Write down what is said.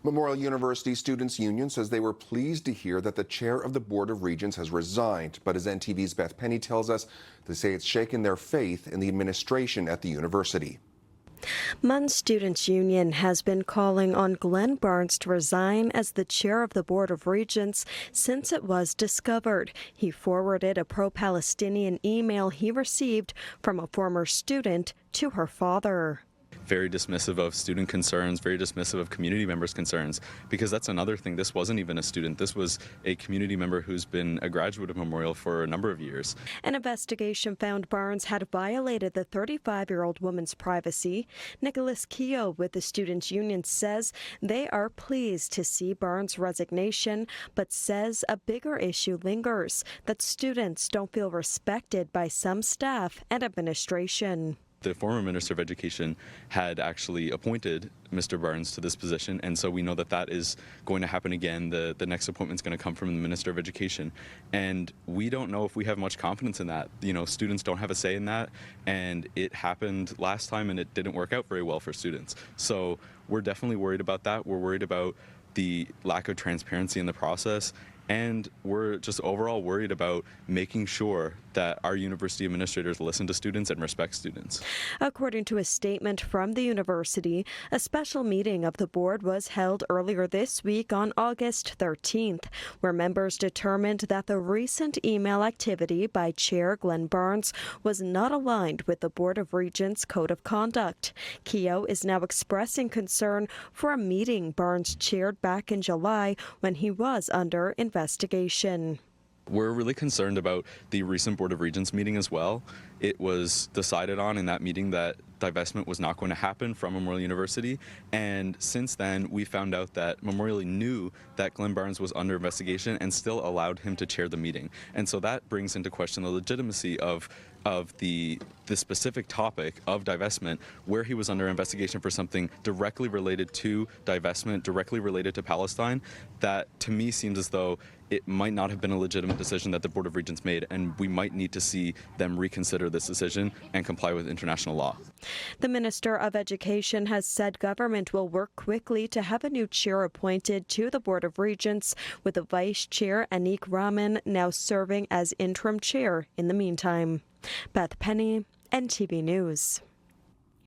Memorial University Students' Union says they were pleased to hear that the chair of the Board of Regents has resigned. But as NTV's Beth Penny tells us, they say it's shaken their faith in the administration at the university. MUNSU Students' Union has been calling on Glenn Barnes to resign as the chair of the Board of Regents since it was discovered. He forwarded a pro-Palestinian email he received from a former student to her father. Very dismissive of student concerns, very dismissive of community members' concerns, because that's another thing. This wasn't even a student. This was a community member who's been a graduate of Memorial for a number of years. An investigation found Barnes had violated the 35-year-old woman's privacy. Nicholas Keogh with the Students' Union says they are pleased to see Barnes' resignation, but says a bigger issue lingers, that students don't feel respected by some staff and administration. The former Minister of Education had actually appointed Mr. Barnes to this position, and so we know that that is going to happen again. The next appointment is going to come from the Minister of Education, and we don't know if we have much confidence in that. You know, students don't have a say in that, and it happened last time and it didn't work out very well for students. So we're definitely worried about that. We're worried about the lack of transparency in the process, and we're just overall worried about making sure that our university administrators listen to students and respect students. According to a statement from the university, a special meeting of the board was held earlier this week on August 13th, where members determined that the recent email activity by Chair Glenn Barnes was not aligned with the Board of Regents Code of Conduct. Keogh is now expressing concern for a meeting Barnes chaired back in July when he was under investigation. We're really concerned about the recent Board of Regents meeting as well. It was decided on in that meeting that divestment was not going to happen from Memorial University, and since then we found out that Memorial knew that Glenn Barnes was under investigation and still allowed him to chair the meeting. And so that brings into question the legitimacy of the specific topic of divestment, where he was under investigation for something directly related to divestment, directly related to Palestine. That to me seems as though it might not have been a legitimate decision that the Board of Regents made, and we might need to see them reconsider this decision and comply with international law. The Minister of Education has said government will work quickly to have a new chair appointed to the Board of Regents, with the Vice Chair Anik Rahman now serving as interim chair in the meantime. Beth Penny, NTV News.